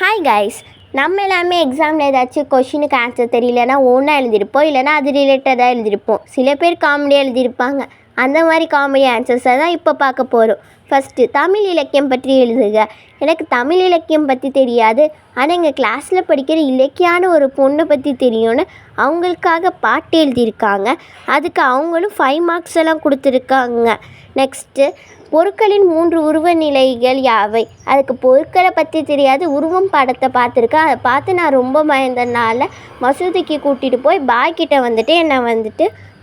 Hi guys, நம்ம எல்லாமே எக்ஸாமில் ஏதாச்சும் கொஷினுக்கு ஆன்சர் தெரியலனா ஒன்றா எழுதியிருப்போம், இல்லைனா அது ரிலேட்டடாக எழுதியிருப்போம். சில பேர் காமெடியாக எழுதியிருப்பாங்க. அந்த மாதிரி காமெடி ஆன்சர்ஸை தான் இப்போ பார்க்க போகிறோம். ஃபஸ்ட்டு தமிழ் இலக்கியம் பற்றி எழுதுக. எனக்கு தமிழ் இலக்கியம் பற்றி தெரியாது, ஆனால் எங்கள் கிளாஸில் படிக்கிற இலக்கியான ஒரு பொண்ணை பற்றி தெரியும்னு அவங்களுக்காக பாட்டு எழுதியிருக்காங்க. அதுக்கு அவங்களும் 5 மார்க்ஸ் எல்லாம் கொடுத்துருக்காங்க. நெக்ஸ்ட்டு, பொருட்களின் 3 உருவ நிலைகள் யாவை? அதுக்கு பொருட்களை பற்றி தெரியாது, உருவம் படத்தை பார்த்துருக்கேன். அதை பார்த்து நான் ரொம்ப பயந்தனால மசூதிக்கு கூட்டிகிட்டு போய் பாய்கிட்ட என்னை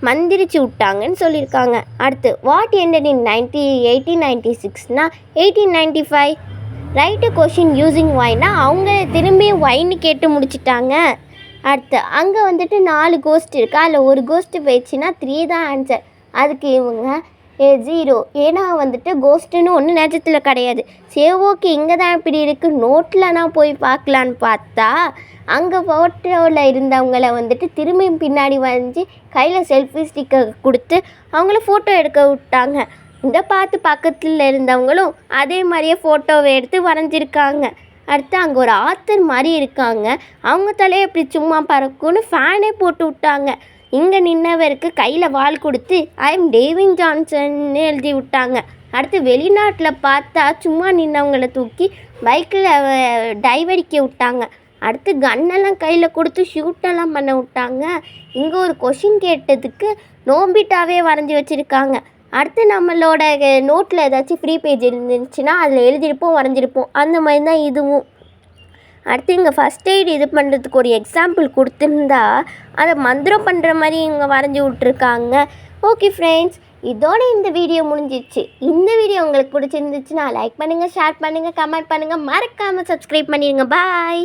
மந்திரிச்சு விட்டாங்கன்னு சொல்லியிருக்காங்க. அடுத்து, வாட் எண்டட் இன் 1896னா 1895. ரைட்டு கொஷின் யூஸிங் ஒய்னா அவங்க திரும்பி ஒய்ன்னு கேட்டு முடிச்சிட்டாங்க. அடுத்து, அங்கே 4 கோஸ்ட் இருக்குது, அதில் ஒரு கோஸ்ட்டு போயிடுச்சுன்னா 3 தான் ஆன்சர். அதுக்கு இவங்க 0, ஏன்னா கோஸ்ட்டுன்னு ஒன்று நிஜத்தில் கிடையாது. சரி, ஓகே, இங்கே தான் இப்படி இருக்குது, நோட்டில் நான் போய் பார்க்கலான்னு பார்த்தா அங்கே ஃபோட்டோவில் இருந்தவங்கள திரும்பியும் பின்னாடி வரைஞ்சி கையில் செல்ஃபி ஸ்டிக்கர் கொடுத்து அவங்கள ஃபோட்டோ எடுக்க விட்டாங்க. இந்த பார்த்து பக்கத்தில் இருந்தவங்களும் அதே மாதிரியே ஃபோட்டோவை எடுத்து வரைஞ்சிருக்காங்க. அடுத்து, அங்கே ஒரு ஆத்தர் மாதிரி இருக்காங்க, அவங்க தலையை இப்படி சும்மா பறக்கும்னு ஃபேனே போட்டு விட்டாங்க. இங்கே நின்னவருக்கு கையில் வால் கொடுத்து ஐ எம் டேவின் ஜான்சன்னு எழுதி விட்டாங்க. அடுத்து, வெளிநாட்டில் பார்த்தா சும்மா நின்னவங்களை தூக்கி பைக்கில் டைவடிக்க விட்டாங்க. அடுத்து, கன்னெல்லாம் கையில் கொடுத்து ஷூட்டெல்லாம் பண்ண விட்டாங்க. இங்கே ஒரு கொஷின் கேட்டதுக்கு நோம்பிட்டாவே வரைஞ்சி வச்சுருக்காங்க. அடுத்து, நம்மளோட நோட்டில் ஏதாச்சும் ஃப்ரீ பேஜ் இருந்துச்சுன்னா அதில் எழுதியிருப்போம், வரைஞ்சிருப்போம். அந்த மாதிரி தான் இதுவும். அடுத்து, இங்கே ஃபஸ்ட் எய்ட் இது பண்ணுறதுக்கு ஒரு எக்ஸாம்பிள் கொடுத்துருந்தா அதை மந்திரம் பண்ணுற மாதிரி இவங்க வரைஞ்சி விட்ருக்காங்க. ஓகே ஃப்ரெண்ட்ஸ், இதோட இந்த வீடியோ முடிஞ்சிச்சு. இந்த வீடியோ உங்களுக்கு பிடிச்சிருந்துச்சுன்னா லைக் பண்ணுங்கள், ஷேர் பண்ணுங்கள், கமெண்ட் பண்ணுங்கள், மறக்காமல் சப்ஸ்கிரைப் பண்ணிடுங்க. பாய்.